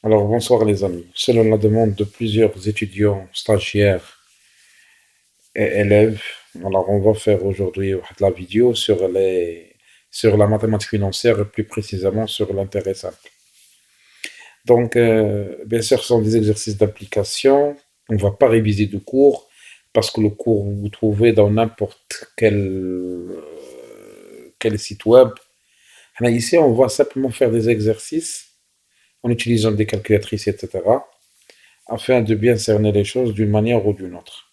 Alors, bonsoir les amis. Selon la demande de plusieurs étudiants, stagiaires et élèves, alors on va faire aujourd'hui la vidéo sur la mathématique financière et plus précisément sur l'intérêt simple. Donc, bien sûr, ce sont des exercices d'application. On ne va pas réviser de cours parce que le cours, vous trouvez dans n'importe quel site web. Alors ici, on va simplement faire des exercices en utilisant des calculatrices, etc., afin de bien cerner les choses d'une manière ou d'une autre.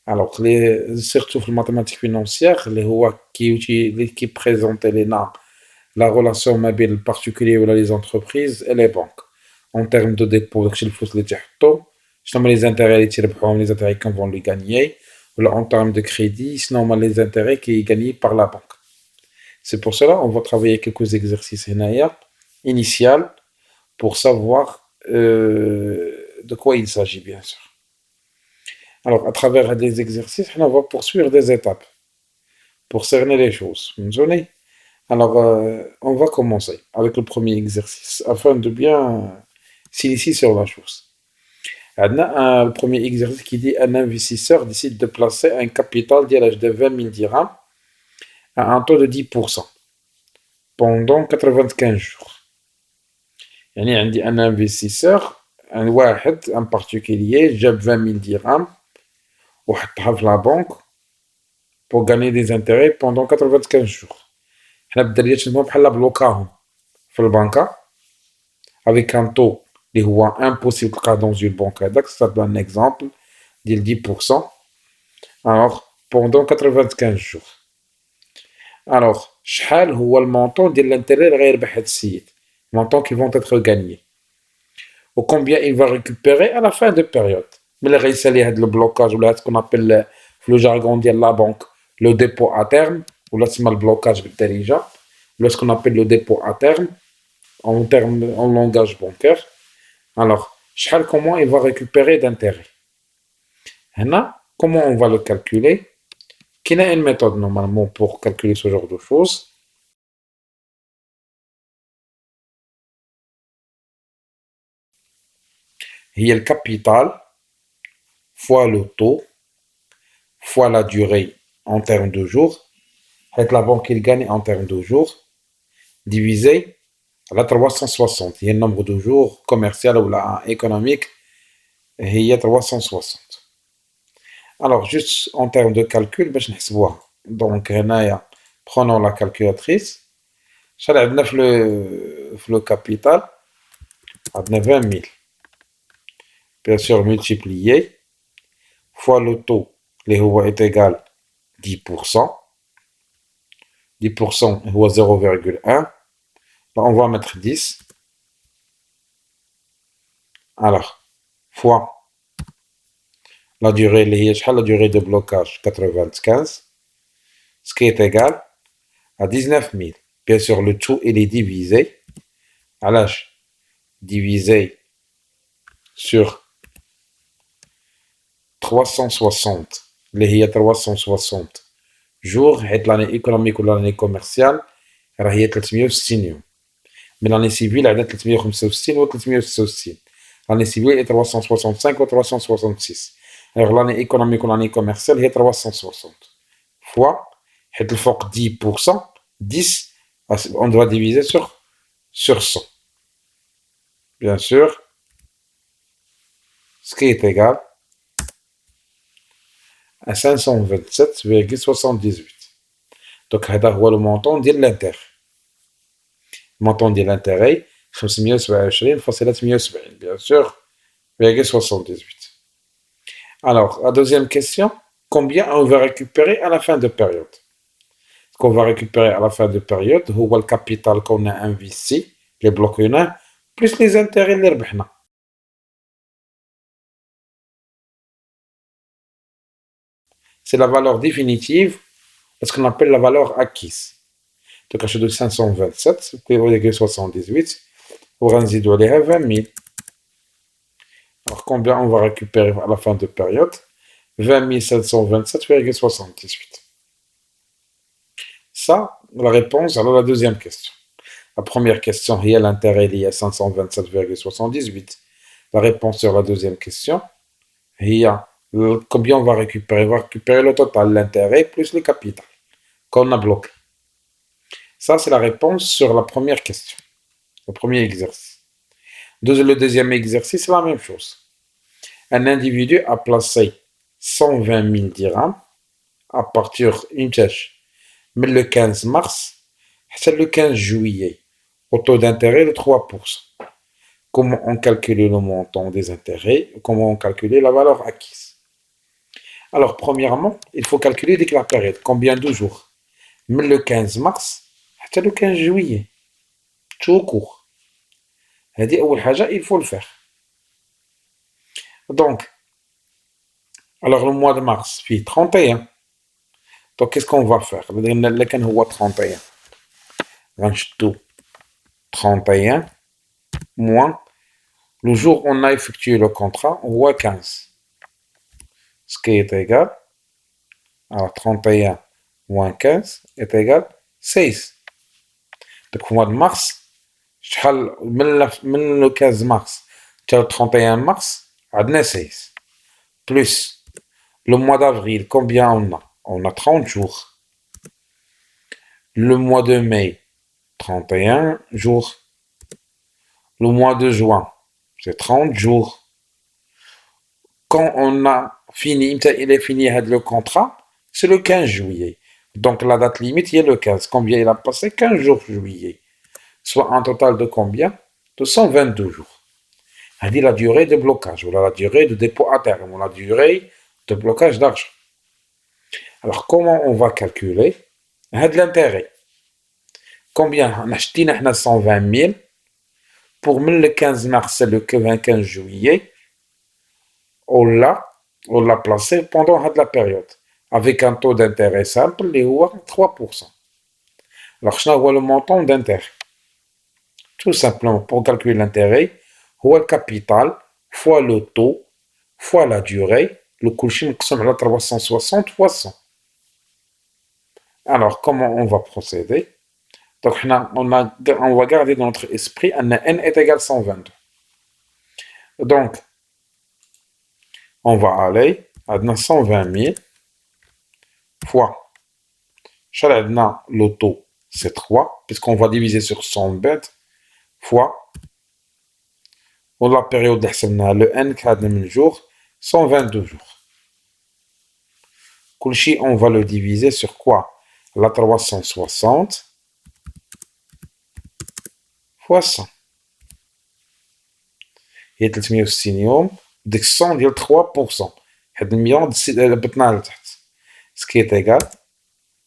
Alors, surtout les mathématiques financières, qui présentent la relation entre les particuliers ou les entreprises et les banques. En termes de dépôt, les intérêts les intérêts qu'on va les gagner, ou en termes de crédit, sinon les intérêts qui sont gagnés par la banque. C'est pour cela qu'on va travailler quelques exercices initial pour savoir de quoi il s'agit, bien sûr. Alors, à travers des exercices, on va poursuivre des étapes pour cerner les choses. Vous me souvenez. Alors, on va commencer avec le premier exercice afin de bien s'initier sur la chose. On a le premier exercice qui dit un investisseur décide de placer un capital de 20 000 dirhams à un taux de 10% pendant 95 jours. يعني عندي un investisseur, un particulier, جاب 20 000 dirhams وحطها في la banque pour gagner des intérêts pendant 95 jours. حنا بالدرجة تسمى بحال بلوكاهم في البنكة avec un taux اللي هو impossible تلقاه dans une banque هذاك c'est un exemple ديال 10% alors pendant 95 jours. alors شحال هو المونطون ديال l'intérêt اللي غيربح هاد السيد montants qui vont être gagnés ou combien il va récupérer à la fin de période. ملي غيسالي هاد البلوكاج ولا هاد ce qu'on appelle في le jargon ديال la banque le dépôt à terme ولا تسمى البلوكاج بالدارجة ولا ce qu'on appelle le dépôt à terme en langage bancaire. Alors, comment il va récupérer d'intérêt. Maintenant, comment on va le calculer. Qu'il y a une méthode normalement pour calculer ce genre de choses. Il y a le capital fois le taux fois la durée en termes de jours. Et la banque il gagne en termes de jours divisé à 360. Il y a le nombre de jours commercial ou économique. Il y a 360. Alors, juste en termes de calcul, donc, prenons la calculatrice. Le capital, on a 20 000. Bien sûr, multiplié fois le taux, est égal à 10%. 10% est 0,1. On va mettre 10. Alors, fois la durée de blocage, 95, ce qui est égal à 19 000. Bien sûr, le tout, il est divisé à l'âge divisé sur 360. Il y a 360 jours. L'année économique ou l'année commerciale, il y a 360 يوم. Mais l'année civile, il y a 365 ou 366. L'année civile est 365 ou 366. Alors l'année économique ou l'année commerciale, il y a 360. Fois, il faut 10%. 10, on doit diviser sur 100. Bien sûr, ce qui est égal à 527,78. Donc, c'est le montant de l'intérêt. Le montant de l'intérêt, 527 fois 770, bien sûr, 78. Alors, la deuxième question, combien on va récupérer à la fin de période. Ce qu'on va récupérer à la fin de période, c'est le capital qu'on a investi, les blocs plus les intérêts اللي ربحنا. C'est la valeur définitive, ce qu'on appelle la valeur acquise. Donc, je de 527, 78, on va aller à 20 000. Alors, combien on va récupérer à la fin de période 20 727,78. Ça, la réponse à la deuxième question. La première question, il y a l'intérêt lié à 527,78. La réponse sur la deuxième question, il y a combien on va récupérer? On va récupérer le total, l'intérêt plus le capital qu'on a bloqué. Ça, c'est la réponse sur la première question, le premier exercice. Le deuxième exercice, c'est la même chose. Un individu a placé 120 000 dirhams à partir d'une tâche, mais le 15 mars, c'est le 15 juillet, au taux d'intérêt de 3%. Comment on calcule le montant des intérêts? Comment on calcule la valeur acquise? Alors, premièrement, il faut calculer dès que la période, combien de jours? Mais le 15 mars, c'est le 15 juillet, tout court. Il faut le faire. Donc, alors le mois de mars, puis 31. Donc, qu'est-ce qu'on va faire? Le 31. 31 moins le jour où on a effectué le contrat, on voit 15. Ce qui est égal, alors 31 moins 15 est égal 16. Donc, au mois de mars, le 15 mars, le 31 mars, on a 16. Plus le mois d'avril, combien on a? On a 30 jours. Le mois de mai, 31 jours. Le mois de juin, c'est 30 jours. Quand on a fini, il est fini le contrat, c'est le 15 juillet. Donc la date limite, il est le 15. Combien il a passé? 15 jours juillet. Soit un total de combien? De 122 jours. On dit la durée de blocage, ou la durée de dépôt à terme, ou la durée de blocage d'argent. Alors comment on va calculer? L'intérêt. Combien? On a acheté 120 000 pour le 15 mars et le 15 juillet. On l'a placé pendant la période, avec un taux d'intérêt simple, qui est 3%. Alors, je vois le montant d'intérêt. Tout simplement, pour calculer l'intérêt, le capital fois le taux fois la durée, le coût à 360 fois 100. Alors, comment on va procéder? Donc, on va garder dans notre esprit un n est égal à 122. Donc, on va aller à 120 000 fois, le taux, c'est 3, puisqu'on va diviser sur 100 bêtes, fois, la période de le n de jours, 122 jours. Kulchi, on va le diviser sur quoi? La 360 fois 100. Il y a 360 يوم, ديك 100 ديال 3%. هاد المليون بطنا لتحت. Ce qui est égal,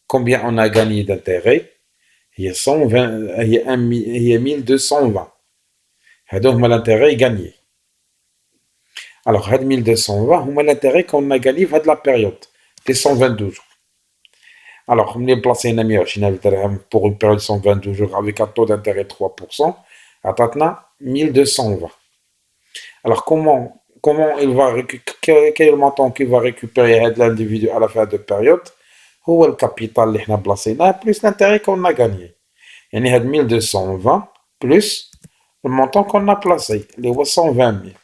combien on a gagné d'intérêt? Il y a 120, il y a 1220. هادو هما l'intérêt gagné. Alors, هاد 1220 هما l'intérêt qu'on a gagné في هاد la période des 122 jours. Alors, on est placé 120 dirhams pour une période de 122 jours avec un taux d'intérêt de 3%. À 1220. Alors, comment il va récupérer, quel est le montant qu'il va récupérer l'individu à la fin de période? C'est le capital اللي احنا بلاصيناه plus l'intérêt qu'on a gagné. يعني هاد 1220 plus le montant qu'on a placé, les 120 000.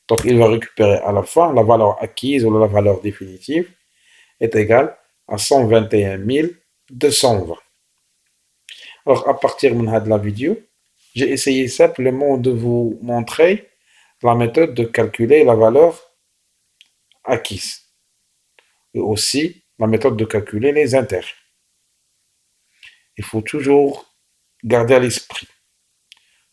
Donc, il va récupérer à la fin la valeur acquise ou la valeur définitive est égale à 121 220. Alors, à partir de la vidéo, j'ai essayé simplement de vous montrer la méthode de calculer la valeur acquise et aussi la méthode de calculer les intérêts. Il faut toujours garder à l'esprit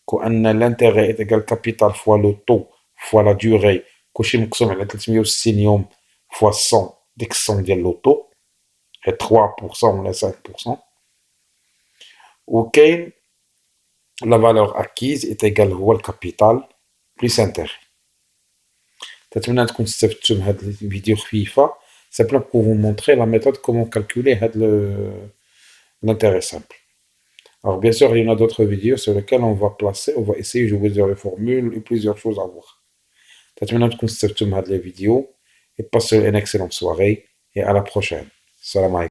que l'intérêt est égal capital fois le taux fois la durée كلشي مقسوم على 360 يوم fois 100 ديك 100 ديال le taux est 3% ولا 5%. وكاين la valeur acquise est égale هو الكابيتال plus intérêt. نتمنى تكون استفدتوا من هذه الفيديو خفيفه simplement pour vous montrer la méthode comment calculer l'intérêt simple. Alors bien sûr, il y en a d'autres vidéos sur lesquelles on va essayer de jouer sur les formules et plusieurs choses à voir. نتمنى تكون استفدتوا من هذه الفيديو et passez une excellente soirée et à la prochaine. Salam alaikum.